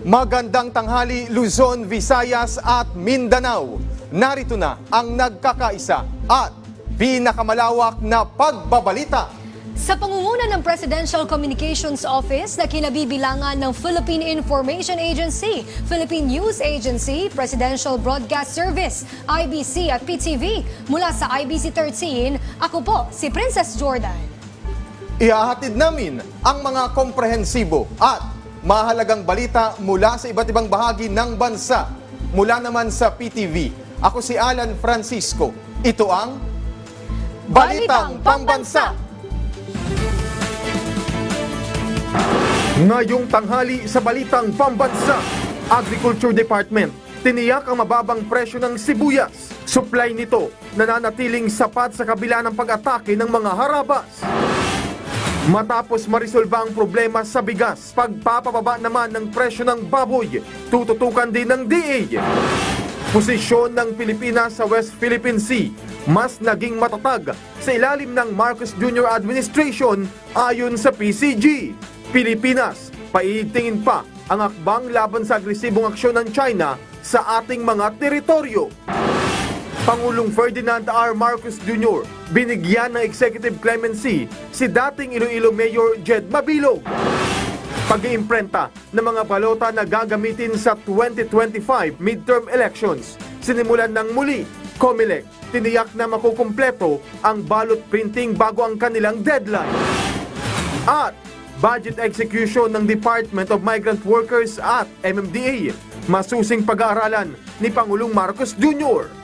Magandang tanghali Luzon, Visayas at Mindanao. Narito na ang nagkakaisa at pinakamalawak na pagbabalita. Sa pangunguna ng Presidential Communications Office na kinabibilangan ng Philippine Information Agency, Philippine News Agency, Presidential Broadcast Service, IBC at PTV, mula sa IBC 13, ako po si Princess Jordan. Ihahatid namin ang mga komprehensibo at mahalagang balita mula sa iba't ibang bahagi ng bansa. Mula naman sa PTV, ako si Alan Francisco. Ito ang Balitang Pambansa. Ngayong tanghali sa Balitang Pambansa, Agriculture Department, tiniyak ang mababang presyo ng sibuyas. Supply nito nananatiling sapat sa kabila ng pag-atake ng mga harabas. Matapos marisolba ang problema sa bigas, pagpapababa naman ng presyo ng baboy, tututukan din ng DA. Posisyon ng Pilipinas sa West Philippine Sea mas naging matatag sa ilalim ng Marcos Jr. Administration ayon sa PCG. Pilipinas, paitingin pa ang akbang laban sa agresibong aksyon ng China sa ating mga teritoryo. Pangulong Ferdinand R. Marcos Jr. binigyan ng executive clemency si dating Iloilo Mayor Jed Mabilog. Pag-iimprenta ng mga balota na gagamitin sa 2025 midterm elections, sinimulan ng muli. COMELEC tiniyak na makukumpleto ang ballot printing bago ang kanilang deadline. At budget execution ng Department of Migrant Workers at MMDA, masusing pag-aaralan ni Pangulong Marcos Jr.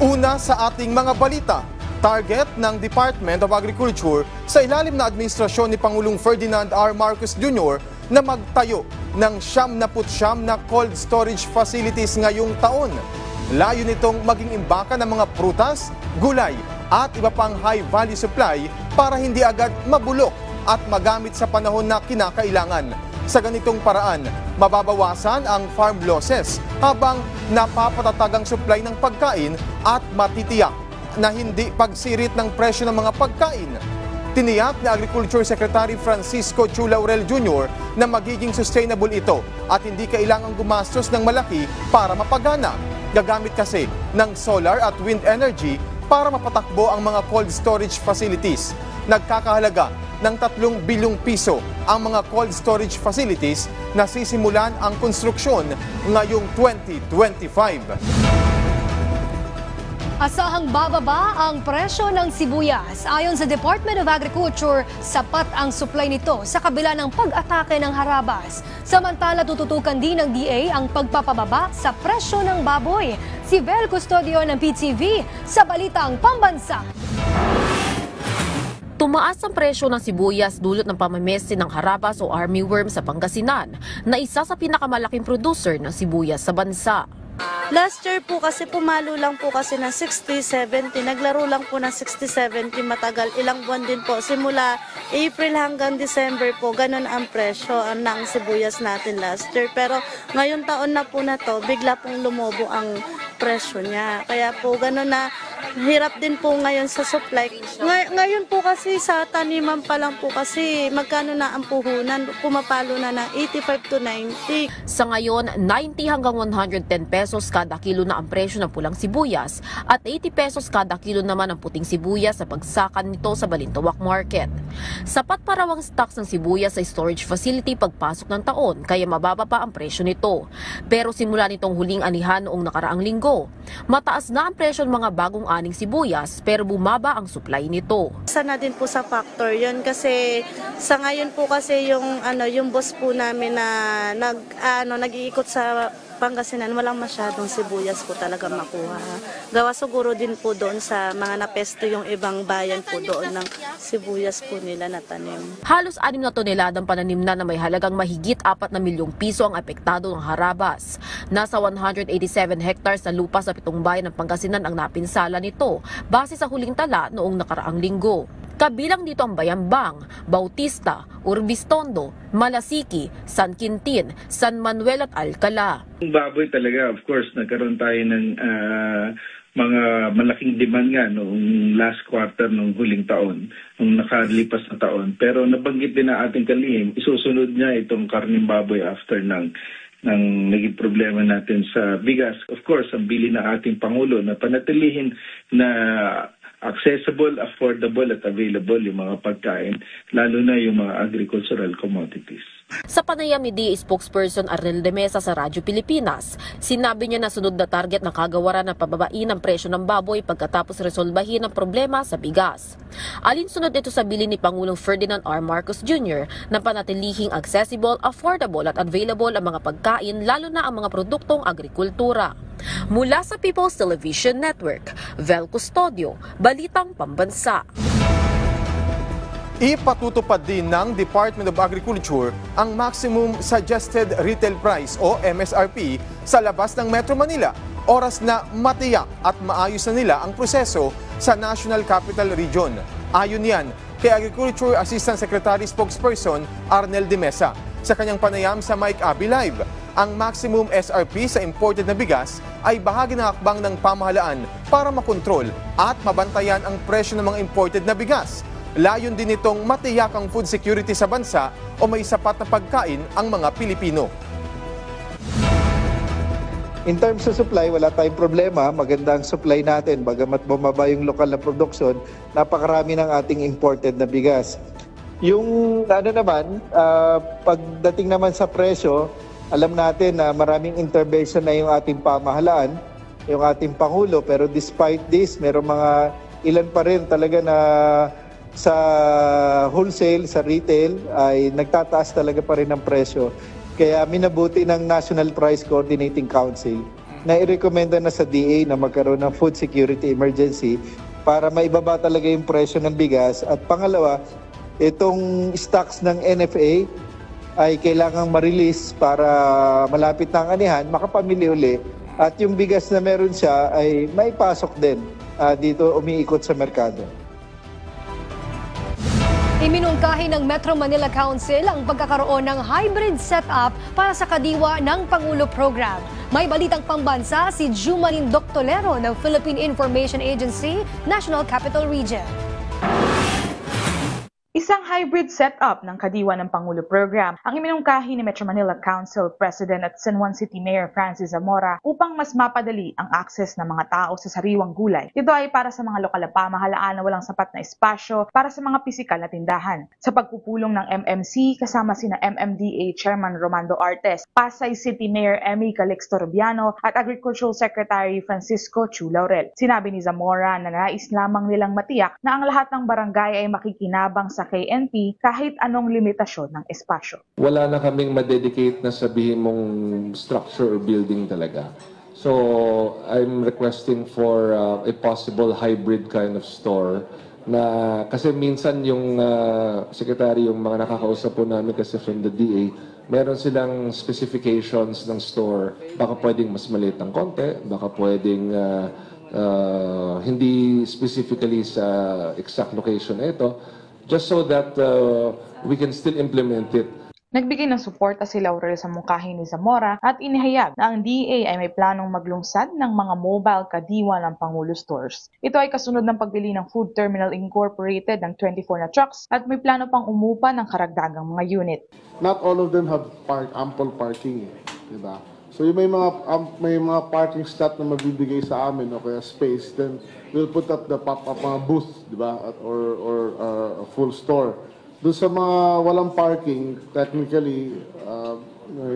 Una sa ating mga balita, target ng Department of Agriculture sa ilalim na administrasyon ni Pangulong Ferdinand R. Marcos Jr. na magtayo ng 79 na cold storage facilities ngayong taon. Layo nitong maging imbaka ng mga prutas, gulay at iba pang high-value supply para hindi agad mabulok at magamit sa panahon na kinakailangan. Sa ganitong paraan, mababawasan ang farm losses habang napapatatag ang supply ng pagkain at matitiyak na hindi pagsirit ng presyo ng mga pagkain. Tiniyak ni Agriculture Secretary Francisco Chu Laurel Jr. na magiging sustainable ito at hindi kailangang gumastos ng malaki para mapagana. Gagamit kasi ng solar at wind energy para mapatakbo ang mga cold storage facilities. Nagkakahalaga ng 3 bilyong piso ang mga cold storage facilities na sisimulan ang konstruksyon ngayong 2025. Asahang bababa ang presyo ng sibuyas. Ayon sa Department of Agriculture, sapat ang supply nito sa kabila ng pag-atake ng harabas. Samantala, tututukan din ng DA ang pagpapababa sa presyo ng baboy. Si Vel Custodio ng PTV sa Balitang Pambansa. Tumaas ang presyo ng sibuyas dulot ng pamamesi ng harabas o armyworm sa Pangasinan, na isa sa pinakamalaking producer ng sibuyas sa bansa. Last year po kasi pumalo lang po kasi ng 60-70, naglaro lang po ng 60-70 matagal, ilang buwan din po. Simula April hanggang December po, ganun ang presyo ng sibuyas natin last year. Pero ngayon taon na po na to, bigla pong lumobo ang presyo niya. Kaya po ganun na, hirap din po ngayon sa supply. Ngayon po kasi sa taniman pa lang po kasi magkano na ang puhunan, pumapalo na ng 85 to 90. Sa ngayon, 90 hanggang 110 pesos kada kilo na ang presyo ng pulang sibuyas at 80 pesos kada kilo naman ang puting sibuyas sa pagsakan nito sa Balintawak Market. Sapat pa raw ang stocks ng sibuyas sa storage facility pagpasok ng taon kaya mababa pa ang presyo nito. Pero simula nitong huling anihan noong nakaraang linggo, mataas na ang presyo ng mga bagong aning sibuyas pero bumaba ang supply nito. Sana din po sa factor 'yon kasi sa ngayon po kasi yung boss po namin na nag-iikot sa Pangasinan, walang masyadong sibuyas po talaga makuha. Gawa siguro din po doon sa mga napesto yung ibang bayan po doon ng sibuyas po nila na tanim. Halos 6 na toneladang pananim na may halagang mahigit 4 na milyong piso ang apektado ng harabas. Nasa 187 hectares na lupa sa 7 bayan ng Pangasinan ang napinsala nito base sa huling tala noong nakaraang linggo. Kabilang dito ang Bayambang, Bautista, Urbistondo, Malasiki, San Quintin, San Manuel at Alcala. Yung baboy talaga, of course, nagkaroon tayo ng mga malaking demand nga noong last quarter ng huling taon, nung nakalipas na taon. Pero nabanggit din na ating kalihim, isusunod niya itong karning baboy after ng naging problema natin sa bigas. Of course, ang bili na ating Pangulo na panatilihin na accessible, affordable at available yung mga pagkain, lalo na yung mga agricultural commodities. Sa panayam ni DA spokesperson Arnel de Mesa sa Radyo Pilipinas, sinabi niya na sunod na target na kagawaran ng pababain ng presyo ng baboy pagkatapos resolbahin ang problema sa bigas. Alinsunod ito sa bilin ni Pangulong Ferdinand R. Marcos Jr. na panatilihing accessible, affordable at available ang mga pagkain lalo na ang mga produktong agrikultura. Mula sa People's Television Network, Vel Custodio, Balitang Pambansa. Ipatutupad din ng Department of Agriculture ang Maximum Suggested Retail Price o MSRP sa labas ng Metro Manila. Oras na matiyak at maayos na nila ang proseso sa National Capital Region. Ayon yan kay Agriculture Assistant Secretary Spokesperson Arnel de Mesa sa kanyang panayam sa Mike Abi Live. Ang maximum SRP sa imported na bigas ay bahagi ng hakbang ng pamahalaan para makontrol at mabantayan ang presyo ng mga imported na bigas. Layon din itong matiyak ang food security sa bansa o may sapat na pagkain ang mga Pilipino. In terms of supply, wala tayong problema. Maganda ang supply natin. Bagamat bumaba yung lokal na produksyon, napakarami ng ating imported na bigas. Yung pagdating naman sa presyo, alam natin na maraming intervention na yung ating pamahalaan, yung ating Pangulo. Pero despite this, merong mga ilan pa rin talaga na sa wholesale, sa retail, ay nagtataas talaga pa rin ang presyo. Kaya minabuti ng National Price Coordinating Council na irekomenda na sa DA na magkaroon ng food security emergency para maibaba talaga yung presyo ng bigas. At pangalawa, itong stocks ng NFA ay kailangang ma-release para malapit na ang anihan, makapamili uli. At yung bigas na meron siya ay maipasok din dito umiikot sa merkado. Iminungkahi ng Metro Manila Council ang pagkakaroon ng hybrid setup para sa Kadiwa ng Pangulo Program. May balitang pambansa si Jumalin Doctolero ng Philippine Information Agency, National Capital Region. Isang hybrid setup ng Kadiwa ng Pangulo Program ang iminungkahi ni Metro Manila Council President at San Juan City Mayor Francis Zamora upang mas mapadali ang access ng mga tao sa sariwang gulay. Ito ay para sa mga lokal na pamahalaan na walang sapat na espasyo para sa mga pisikal na tindahan. Sa pagpupulong ng MMC kasama sina MMDA Chairman Romando Artes, Pasay City Mayor Emmy Calixto Rubiano at Agricultural Secretary Francisco Chu Laurel. Sinabi ni Zamora na nais lamang nilang matiyak na ang lahat ng barangay ay makikinabang sa KNP kahit anong limitasyon ng espasyo. Wala na kaming ma-dedicate na sabihin mong structure or building talaga. So I'm requesting for a possible hybrid kind of store na kasi minsan yung secretary, yung mga nakakausap po namin kasi from the DA, meron silang specifications ng store. Baka pwedeng mas maliit ng konti, baka pwedeng hindi specifically sa exact location na ito. Just so that we can still implement it. Nagbigay ng suporta si Laurel sa mungkahi ni Zamora at inihayag na ang DA ay may planong maglungsad ng mga mobile Kadiwa ng Pangulo stores. Ito ay kasunod ng pagbili ng Food Terminal Incorporated ng 24 na trucks at may plano pang umupa ng karagdagang mga unit. Not all of them have ample parking, diba? So yung may mga parking slot na mabibigay sa amin o kaya space, then we'll put up the pop-up mga booth, di ba? Or a full store. Doon sa mga walang parking, technically,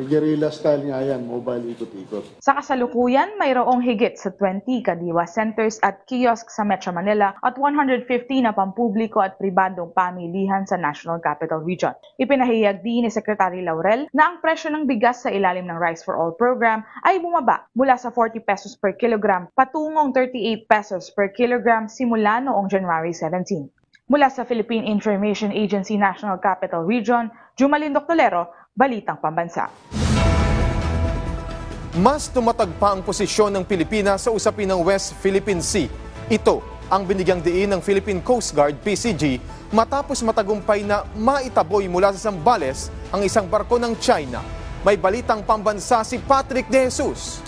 guerrilla style nga yan, mobile ikot-ikot. Sa kasalukuyan, mayroong higit sa 20 Kadiwa centers at kiosk sa Metro Manila at 150 na pampubliko at pribadong pamilihan sa National Capital Region. Ipinahayag din ni Secretary Laurel na ang presyo ng bigas sa ilalim ng Rice for All program ay bumaba mula sa 40 pesos per kilogram patungong 38 pesos per kilogram simula noong January 17. Mula sa Philippine Information Agency National Capital Region, Jumalin Doctolero, Balitang Pambansa. Mas tumatag pa ang posisyon ng Pilipinas sa usapin ng West Philippine Sea. Ito ang binigyang diin ng Philippine Coast Guard PCG matapos matagumpay na maitaboy mula sa Zambales ang isang barko ng China. May Balitang Pambansa si Patrick De Jesus.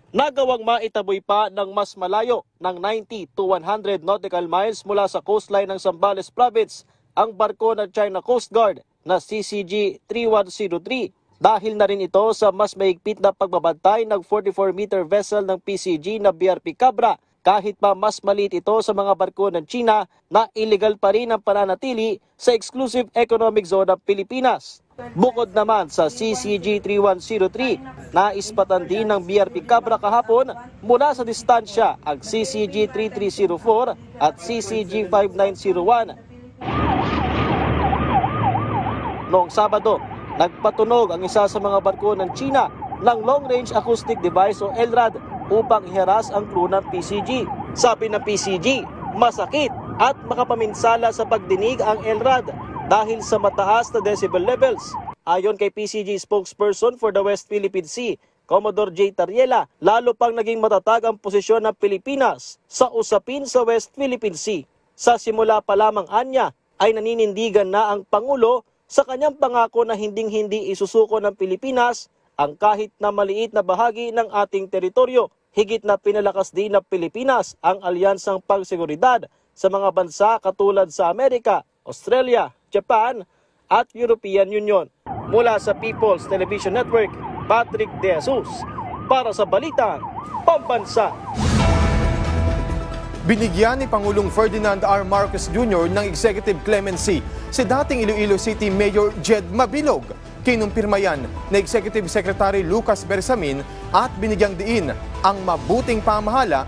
nagawang maitaboy pa ng mas malayo ng 90 to 100 nautical miles mula sa coastline ng Zambales Province ang barko ng China Coast Guard na CCG-3103. Dahil na rin ito sa mas mahigpit na pagbabantay ng 44-meter vessel ng PCG na BRP Cabra, kahit pa mas maliit ito sa mga barko ng China na illegal pa rin ang pananatili sa exclusive economic zone ng Pilipinas. Bukod naman sa CCG-3103, naispatan din ng BRP Cabra kahapon mula sa distansya ang CCG-3304 at CCG-5901. Noong Sabado, nagpatunog ang isa sa mga barko ng China ng Long Range Acoustic Device o LRAD upang iharas ang crew ng PCG. Sabi ng PCG, masakit at makapaminsala sa pagdinig ang LRAD dahil sa mataas na decibel levels. Ayon kay PCG spokesperson for the West Philippine Sea, Commodore J. Tariela, lalo pang naging matatag ang posisyon ng Pilipinas sa usapin sa West Philippine Sea. Sa simula pa lamang anya ay naninindigan na ang Pangulo sa kanyang pangako na hinding-hindi isusuko ng Pilipinas ang kahit na maliit na bahagi ng ating teritoryo. Higit na pinalakas din ng Pilipinas ang alyansang pagseguridad sa mga bansa katulad sa Amerika, Australia, Japan at European Union. Mula sa People's Television Network, Patrick De Jesus para sa Balitang Pambansa. Binigyan ni Pangulong Ferdinand R. Marcos Jr. ng executive clemency si dating Iloilo City Mayor Jed Mabilog. Kinumpirma yan na Executive Secretary Lucas Bersamin at binigyang diin ang mabuting pamahala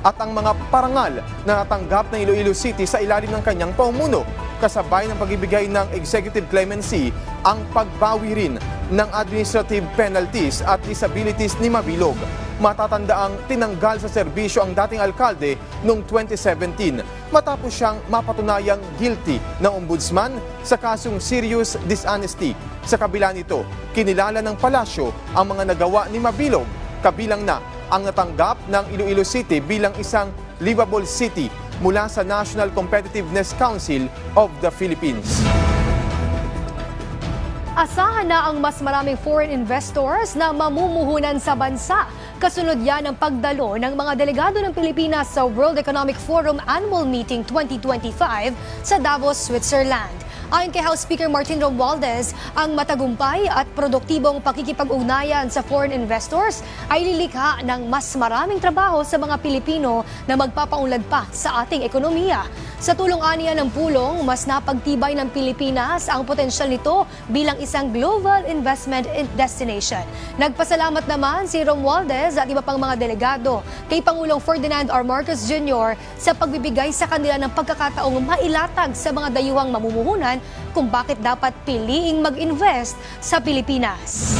at ang mga parangal na natanggap ng Iloilo City sa ilalim ng kanyang pamumuno. Kasabay ng pagbibigay ng executive clemency ang pagbawi rin ng administrative penalties at disabilities ni Mabilog. Matatandaang tinanggal sa serbisyo ang dating alkalde noong 2017 matapos siyang mapatunayang guilty ng ombudsman sa kasong serious dishonesty. Sa kabila nito, kinilala ng palasyo ang mga nagawa ni Mabilog, kabilang na ang natanggap ng Iloilo City bilang isang livable city mula sa National Competitiveness Council of the Philippines. Asahan na ang mas maraming foreign investors na mamumuhunan sa bansa. Kasunod yan ang pagdalo ng mga delegado ng Pilipinas sa World Economic Forum Annual Meeting 2025 sa Davos, Switzerland. Ayon kay House Speaker Martin Romualdez, ang matagumpay at produktibong pakikipag-ugnayan sa foreign investors ay lilikha ng mas maraming trabaho sa mga Pilipino na magpapaunlad pa sa ating ekonomiya. Sa tulong aniya ng pulong, mas napagtibay ng Pilipinas ang potensyal nito bilang isang global investment destination. Nagpasalamat naman si Romualdez at iba pang mga delegado kay Pangulong Ferdinand R. Marcos Jr. sa pagbibigay sa kanila ng pagkakataong mailatag sa mga dayuhang mamumuhunan kung bakit dapat piliing mag-invest sa Pilipinas.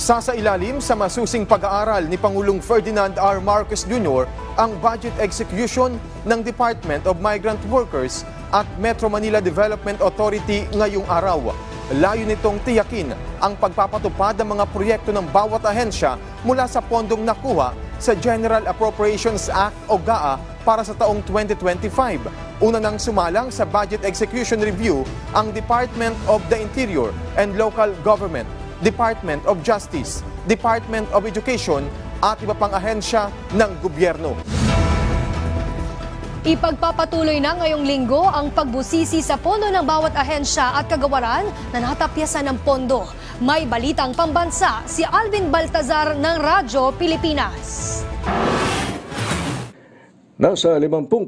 Sasailalim sa masusing pag-aaral ni Pangulong Ferdinand R. Marcos Jr. ang budget execution ng Department of Migrant Workers at Metro Manila Development Authority ngayong araw. Layo nitong tiyakin ang pagpapatupad ng mga proyekto ng bawat ahensya mula sa pondong nakuha sa General Appropriations Act o GAA para sa taong 2025. Una nang sumalang sa budget execution review ang Department of the Interior and Local Government, Department of Justice, Department of Education at iba pang ahensya ng gobyerno. Ipagpapatuloy na ngayong linggo ang pagbusisi sa pondo ng bawat ahensya at kagawaran na natapyasan ng pondo. May balitang pambansa si Alvin Baltazar ng Radyo Pilipinas. Nasa 50%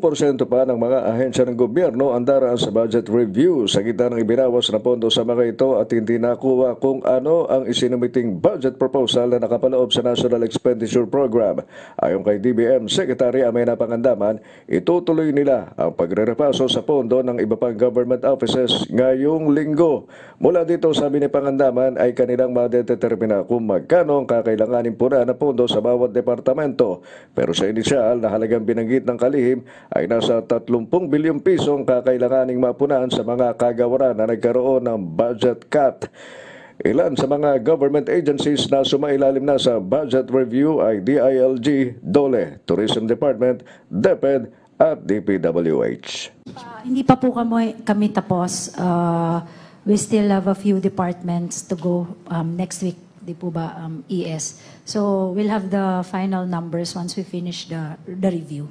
pa ng mga ahensya ng gobyerno ang daraan sa budget review sa gitna ng ibinawas na pondo sa mga ito at hindi nakuha kung ano ang isinumiting budget proposal na nakapaloob sa National Expenditure Program. Ayon kay DBM Secretary Amena Pangandaman, itutuloy nila ang pagrerepaso sa pondo ng iba pang government offices ngayong linggo. Mula dito, sabi ni Pangandaman, ay kanilang madetermina kung magkano ang kakailanganin puna na pondo sa bawat departamento. Pero sa inisyal na halagang binanggit ng kalihim ay nasa 30 bilyong pisong kakailanganing mapunan sa mga kagawaran na nagkaroon ng budget cut. Ilan sa mga government agencies na sumailalim na sa budget review ay DILG, DOLE, Tourism Department, DepEd at DPWH. Hindi pa po kami tapos. We still have a few departments to go next week. di po ba, ES. So we'll have the final numbers once we finish the review.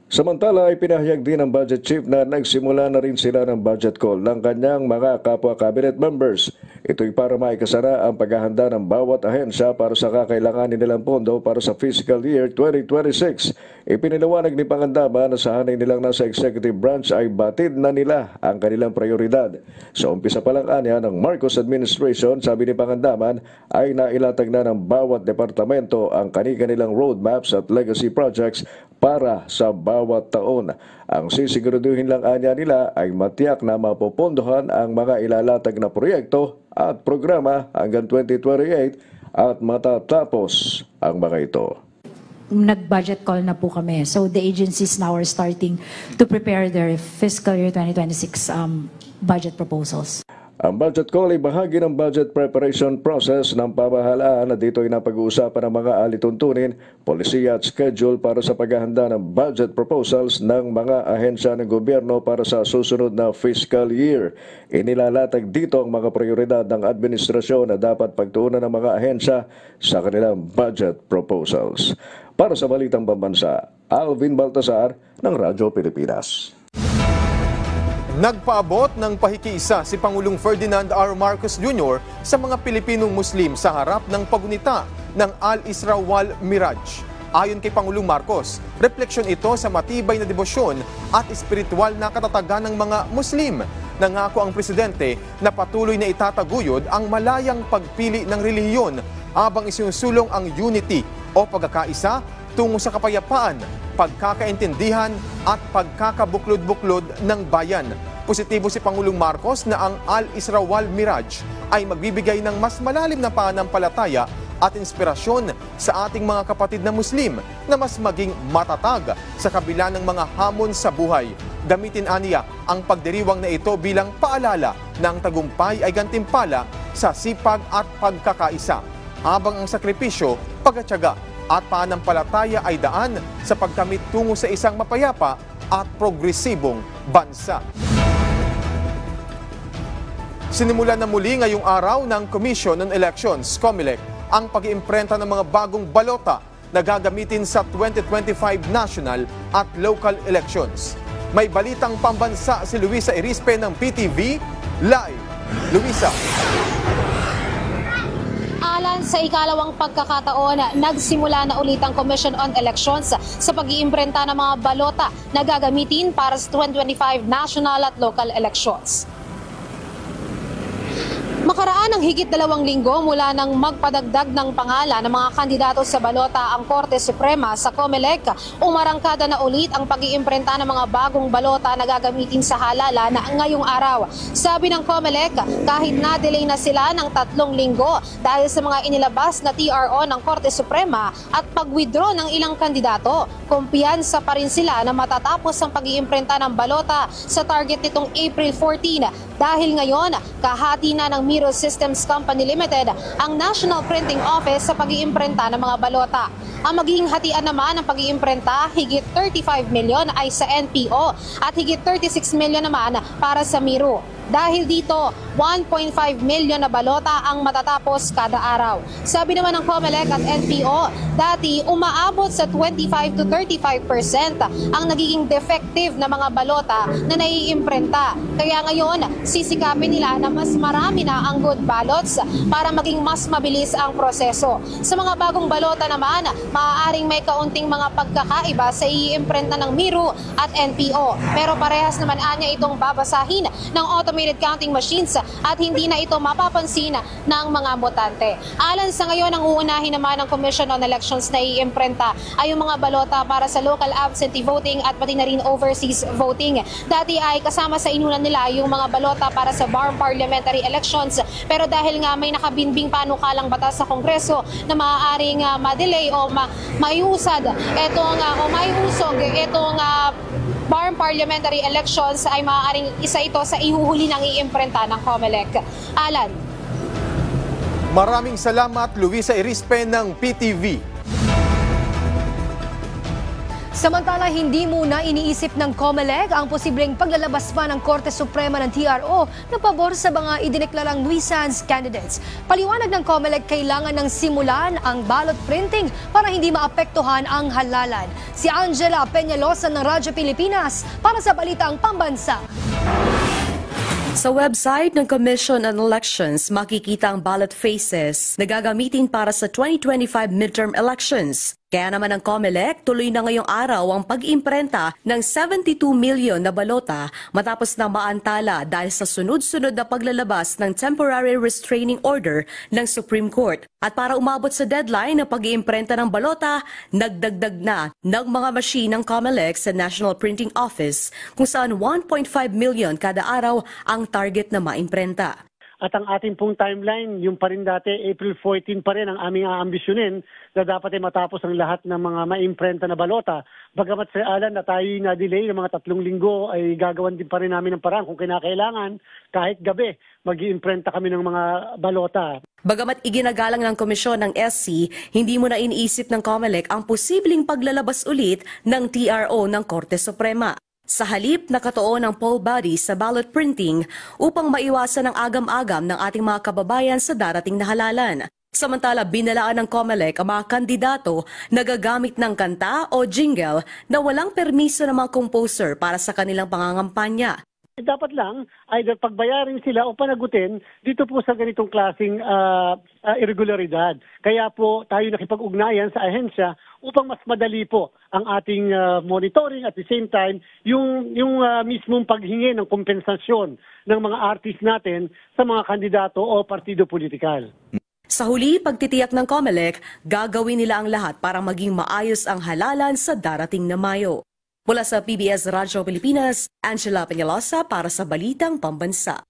Samantala ay pinahayag din ng budget chief na nagsimula na rin sila ng budget call ng kanyang mga kapwa cabinet members. Ito'y para maikasara ang paghahanda ng bawat ahensya para sa kakailanganin nilang pondo para sa fiscal year 2026. Ipiniliwanag ni Pangandaman na sa hanay nilang nasa executive branch ay batid na nila ang kanilang prioridad. Sa umpisa pa lang anya ng Marcos administration, sabi ni Pangandaman, ay nailatag na ng bawat departamento ang kanilang roadmaps at legacy projects para sa bawat taon. Ang sisiguraduhin lang anya nila ay matiyak na mapopondohan ang mga ilalatag na proyekto at programa hanggang 2028 at matatapos ang mga ito. Nag-budget call na po kami. So the agencies now are starting to prepare their fiscal year 2026 budget proposals. Ang budget call ay bahagi ng budget preparation process ng pamahalaan na dito ay napag-uusapan ng mga alituntunin, polisiya at schedule para sa paghahanda ng budget proposals ng mga ahensya ng gobyerno para sa susunod na fiscal year. Inilalatag dito ang mga prioridad ng administrasyon na dapat pagtuunan ng mga ahensya sa kanilang budget proposals. Para sa Balitang Pambansa, Alvin Baltasar ng Radyo Pilipinas. Nagpaabot ng pakikiisa si Pangulong Ferdinand R. Marcos Jr. sa mga Pilipinong Muslim sa harap ng pagunita ng Al-Isra wal Miraj. Ayon kay Pangulong Marcos, refleksyon ito sa matibay na debosyon at espiritual na katatagan ng mga Muslim. Nangako ang presidente na patuloy na itataguyod ang malayang pagpili ng relihiyon habang isinusulong ang unity o pagkakaisa tungo sa kapayapaan, pagkakaintindihan at pagkakabuklod-buklod ng bayan. Positibo si Pangulong Marcos na ang Al-Isra wal Miraj ay magbibigay ng mas malalim na pananampalataya at inspirasyon sa ating mga kapatid na Muslim na mas maging matatag sa kabila ng mga hamon sa buhay. Gamitin aniya ang pagdiriwang na ito bilang paalala na ang tagumpay ay gantimpala sa sipag at pagkakaisa, habang ang sakripisyo, pagtatyaga at pananampalataya ay daan sa pagkamit tungo sa isang mapayapa at progresibong bansa. Sinimulan na muli ngayong araw ng Commission on Elections, COMELEC, ang pag-iimprenta ng mga bagong balota na gagamitin sa 2025 national at local elections. May balitang pambansa si Luisa Erispe ng PTV Live. Luisa. Alan sa ikalawang pagkakataon, nagsimula na ulit ang Commission on Elections sa pag-iimprenta ng mga balota na gagamitin para sa 2025 national at local elections. Makaraan ng higit 2 linggo mula nang magpadagdag ng pangalan ng mga kandidato sa balota ang Korte Suprema sa COMELEC, umarangkada na ulit ang pag-iimprenta ng mga bagong balota na gagamitin sa halalan ngayong araw. Sabi ng COMELEC, kahit na-delay na sila ng 3 linggo dahil sa mga inilabas na TRO ng Korte Suprema at pag-withdraw ng ilang kandidato, kumpiyansa pa rin sila na matatapos ang pag-iimprenta ng balota sa target nitong April 14. Dahil ngayon, kahati na ng Miro Systems Company Limited ang National Printing Office sa pag-iimprenta ng mga balota. Ang magiging hatian naman ng pag-iimprenta, higit 35 milyon ay sa NPO at higit 36 milyon naman para sa Miro. Dahil dito, 1.5 milyon na balota ang matatapos kada araw. Sabi naman ng COMELEC at NPO, dati umaabot sa 25 to 35% ang nagiging defective na mga balota na naiimprenta. Kaya ngayon, sisikapin nila na mas marami na ang good ballots para maging mas mabilis ang proseso. Sa mga bagong balota naman, maaaring may kaunting mga pagkakaiba sa iimprenta ng Miro at NPO. Pero parehas naman anya itong babasahin ng automated counting machines at hindi na ito mapapansin ng mga botante. Alan sa ngayon, ang uunahin naman ng Commission on Elections na iimprenta ay yung mga balota para sa local absentee voting at pati na rin overseas voting. Dati ay kasama sa inunan nila yung mga balota para sa BARM parliamentary elections, pero dahil nga may nakabinbing panukalang batas sa Kongreso na maaaring ma-delay o maiusad itong BARM parliamentary elections ay maaaring isa ito sa ihuhuli ng iimprenta ng COMELEC. Alan. Maraming salamat, Luisa Erispe ng PTV. Samantala, hindi muna iniisip ng COMELEC ang posibleng paglalabas pa ng Korte Suprema ng TRO na pabor sa mga idineklarang nuisance candidates. Paliwanag ng COMELEC, kailangan ng simulan ang ballot printing para hindi maapektuhan ang halalan. Si Angela Peñalosa ng Radyo Pilipinas para sa Balitang Pambansa. Sa website ng Commission on Elections, makikita ang ballot faces na gagamitin para sa 2025 midterm elections. Kaya naman ang COMELEC, tuloy na ngayong araw ang pag-imprenta ng 72 million na balota matapos na maantala dahil sa sunod-sunod na paglalabas ng temporary restraining order ng Supreme Court. At para umabot sa deadline ng pag-iimprenta ng balota, nagdagdag na ng mga machine ng COMELEC sa National Printing Office kung saan 1.5 million kada araw ang target na maimprenta. At ang ating pong timeline, yung pa rin dati, April 14 pa rin ang aming aambisyonin na dapat ay matapos ang lahat ng mga maimprenta na balota. Bagamat sa Alan na tayo na-delay ng mga 3 linggo, ay gagawan din pa rin namin ng paraan kung kinakailangan, kahit gabi, mag-iimprenta kami ng mga balota. Bagamat iginagalang ng komisyon ng SC, hindi mo na iniisip ng COMELEC ang posibleng paglalabas ulit ng TRO ng Korte Suprema. Sa halip, nakatuon ang poll body sa ballot printing upang maiwasan ang agam-agam ng ating mga kababayan sa darating na halalan. Samantala, binalaan ng COMELEC ang mga kandidato na gagamit ng kanta o jingle na walang permiso ng mga composer para sa kanilang pangangampanya. Dapat lang either pagbayarin sila o panagutin dito po sa ganitong klaseng irregularidad. Kaya po tayo nakipag-ugnayan sa ahensya upang mas madali po ang ating monitoring at the same time yung mismong paghingi ng kompensasyon ng mga artist natin sa mga kandidato o partido politikal. Sa huli, pagtitiyak ng COMELEC, gagawin nila ang lahat para maging maayos ang halalan sa darating na Mayo. Mula sa PBS Radyo Pilipinas, Angela Peñalosa para sa Balitang Pambansa.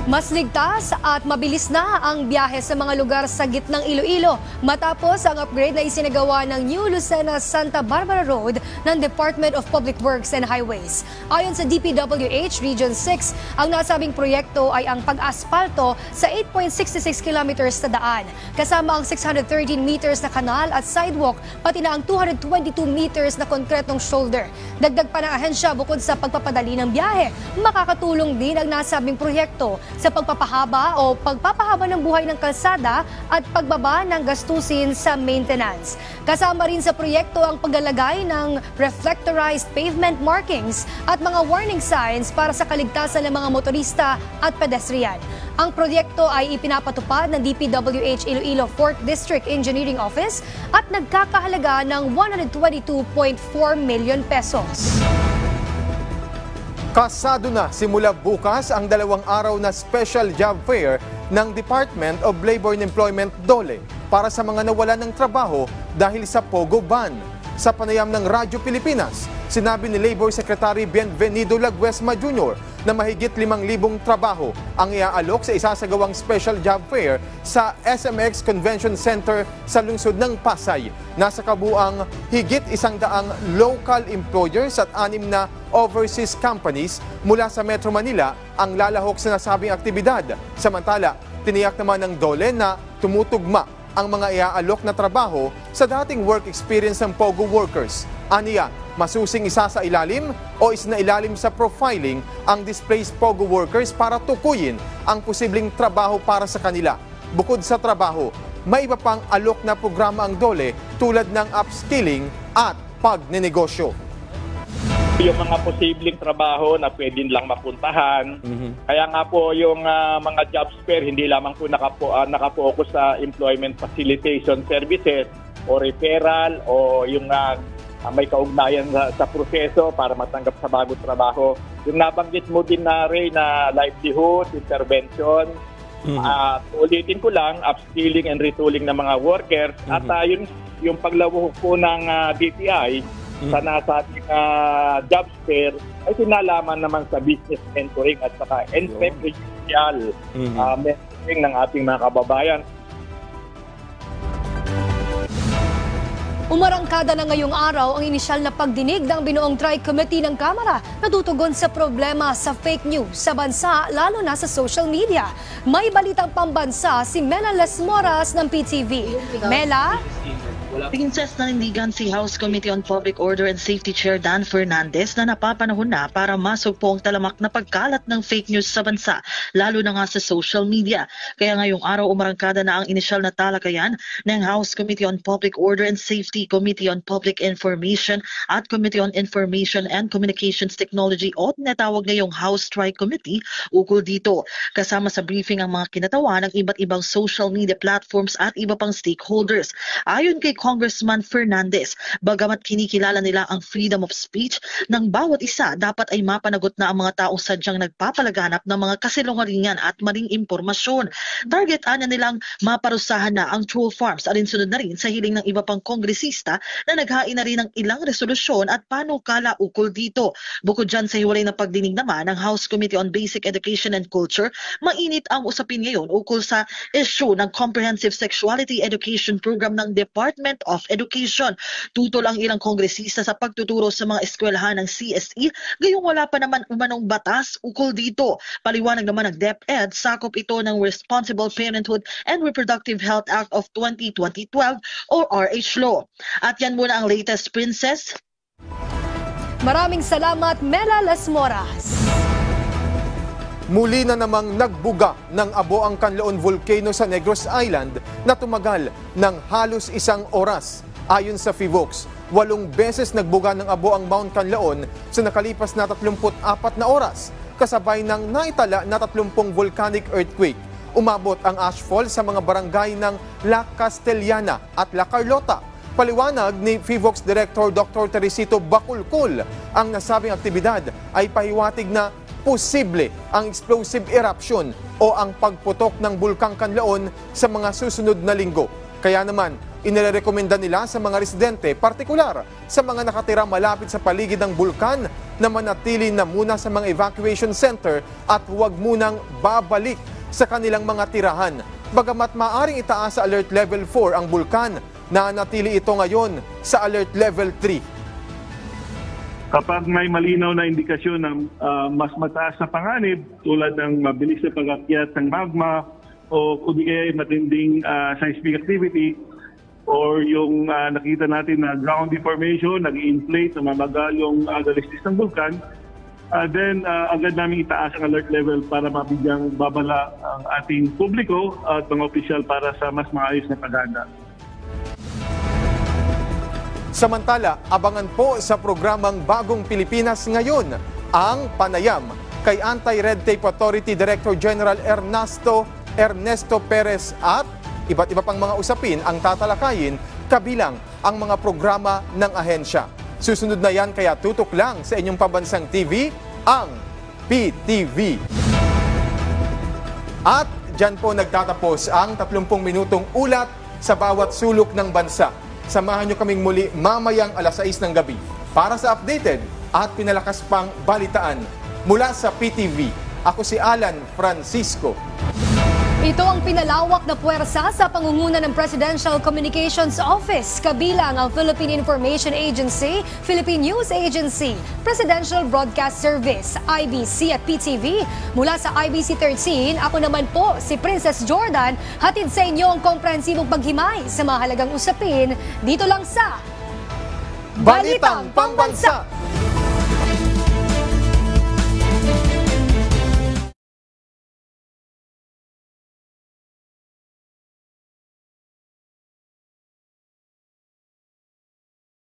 Mas ligtas at mabilis na ang biyahe sa mga lugar sa gitnang Iloilo matapos ang upgrade na isinagawa ng New Lucena Santa Barbara Road ng Department of Public Works and Highways. Ayon sa DPWH Region 6, ang nasabing proyekto ay ang pag-aspalto sa 8.66 kilometers na daan, kasama ang 613 meters na kanal at sidewalk, pati na ang 222 meters na konkretong shoulder. Dagdag pa ng ahensya, bukod sa pagpapadali ng biyahe, makakatulong din ang nasabing proyekto sa pagpapahaba o pagpapahaba ng buhay ng kalsada at pagbaba ng gastusin sa maintenance. Kasama rin sa proyekto ang paglalagay ng reflectorized pavement markings at mga warning signs para sa kaligtasan ng mga motorista at pedestrian. Ang proyekto ay ipinapatupad ng DPWH Iloilo 4th District Engineering Office at nagkakahalaga ng 122.4 million pesos. Kasado na simula bukas ang 2 araw na special job fair ng Department of Labor and Employment DOLE para sa mga nawalan ng trabaho dahil sa Pogo ban. Sa panayam ng Radyo Pilipinas, sinabi ni Labor Secretary Bienvenido Laguesma Jr. na mahigit 5,000 trabaho ang iaalok sa isasagawang special job fair sa SMX Convention Center sa lungsod ng Pasay. Nasa kabuang higit 100 local employers at 6 na overseas companies mula sa Metro Manila ang lalahok sa nasabing aktibidad. Samantala, tiniyak naman ng DOLE na tumutugma ang mga iaalok na trabaho sa dating work experience ng Pogo workers. Aniya, masusing isasailalim o isinailalim sa profiling ang displaced Pogo workers para tukuyin ang posibleng trabaho para sa kanila. Bukod sa trabaho, may iba pang alok na programa ang DOLE tulad ng upskilling at pagnenegosyo. Yung mga posibleng trabaho na pwede lang mapuntahan. Kaya nga po yung mga jobs fair, hindi lamang po nakapokus sa employment facilitation services o referral o yung may kaugnayan sa proseso para matanggap sa bagong trabaho. Yung nabanggit mo din na Ray na livelihood, intervention, ulitin ko lang, upskilling and retooling ng mga workers at yung paglawak po ng DTI sa nasabing job fair ay sinalaman naman sa business mentoring at saka entrepreneurial mentoring ng ating mga kababayan. Umarangkada na ngayong araw ang inisyal na pagdinig ng binuong Tri-Committee ng Kamara na tutugon sa problema sa fake news sa bansa, lalo na sa social media. May balitang pambansa si Mela Las Moras ng PTV. Mela? Princess, nanindigan si House Committee on Public Order and Safety Chair Dan Fernandez na napapanahon na para masugpo ang talamak na pagkalat ng fake news sa bansa, lalo na nga sa social media. Kaya ngayong araw umarangkada na ang inisyal na talakayan ng House Committee on Public Order and Safety, Committee on Public Information at Committee on Information and Communications Technology o tinatawag ngayong House Tri-Committee ukol dito. Kasama sa briefing ang mga kinatawa ng iba't ibang social media platforms at iba pang stakeholders. Ayon kay Congressman Fernandez, bagamat kinikilala nila ang freedom of speech ng bawat isa, dapat ay mapanagot na ang mga taong sadyang nagpapalaganap ng mga kasinungalingan at maling impormasyon. Target-ana nilang maparusahan na ang troll farms, alinsunod na rin sa hiling ng iba pang kongresista na naghain na rin ng ilang resolusyon at panukala ukol dito. Bukod dyan sa hiwalay na pagdinig naman ng House Committee on Basic Education and Culture, mainit ang usapin ngayon ukol sa issue ng Comprehensive Sexuality Education Program ng Department of Education. Tutol ang ilang kongresista sa pagtuturo sa mga eskwelahan ng CSE, gayong wala pa naman umanong batas ukol dito. Paliwanag naman ng DepEd, sakop ito ng Responsible Parenthood and Reproductive Health Act of 2012 o RH Law. At yan muna ang latest, Princess. Maraming salamat, Mela Las Moras. Muli na namang nagbuga ng abo ang Canlaon Volcano sa Negros Island na tumagal ng halos 1 oras. Ayon sa PHIVOLCS, 8 beses nagbuga ng abo ang Mount Canlaon sa nakalipas na 34 na oras, kasabay ng naitala na 30 volcanic earthquake. Umabot ang ashfall sa mga barangay ng La Castellana at La Carlota. Paliwanag ni PHIVOLCS Director Dr. Teresito Baculcul, ang nasabing aktibidad ay pahiwatig na posible ang explosive eruption o ang pagputok ng Bulkang Canlaon sa mga susunod na linggo. Kaya naman, inirekomenda nila sa mga residente, partikular sa mga nakatira malapit sa paligid ng bulkan, na manatili na muna sa mga evacuation center at huwag munang babalik sa kanilang mga tirahan. Bagamat maaring itaas sa Alert Level 4 ang bulkan, nanatili ito ngayon sa Alert Level 3. Kapag may malinaw na indikasyon ng mas mataas na panganib tulad ng mabilis na pag-akyat ng magma o kung di kaya matinding seismic activity or yung nakita natin na ground deformation, nag-inflate, namamagal yung dalistis ng vulkan, then agad namin itaas ang alert level para mabigyang babala ang ating publiko at mga opisyal para sa mas maayos na paghahanda. Samantala, abangan po sa programang Bagong Pilipinas ngayon ang panayam kay Anti-Red Tape Authority Director General Ernesto Perez at iba't iba pang mga usapin ang tatalakayin kabilang ang mga programa ng ahensya. Susunod na yan, kaya tutok lang sa inyong pambansang TV, ang PTV. At dyan po nagtatapos ang 30 minutong ulat sa bawat sulok ng bansa. Samahan nyo kaming muli mamayang 6:00 ng gabi para sa updated at pinalakas pang balitaan mula sa PTV. Ako si Alan Francisco. Ito ang pinalawak na puwersa sa pangunguna ng Presidential Communications Office, kabilang ang Philippine Information Agency, Philippine News Agency, Presidential Broadcast Service, IBC at PTV. Mula sa IBC 13, ako naman po si Princess Jordan, hatid sa inyo ang komprehensibong paghimay sa mahalagang usapin dito lang sa Balitang Pambansa!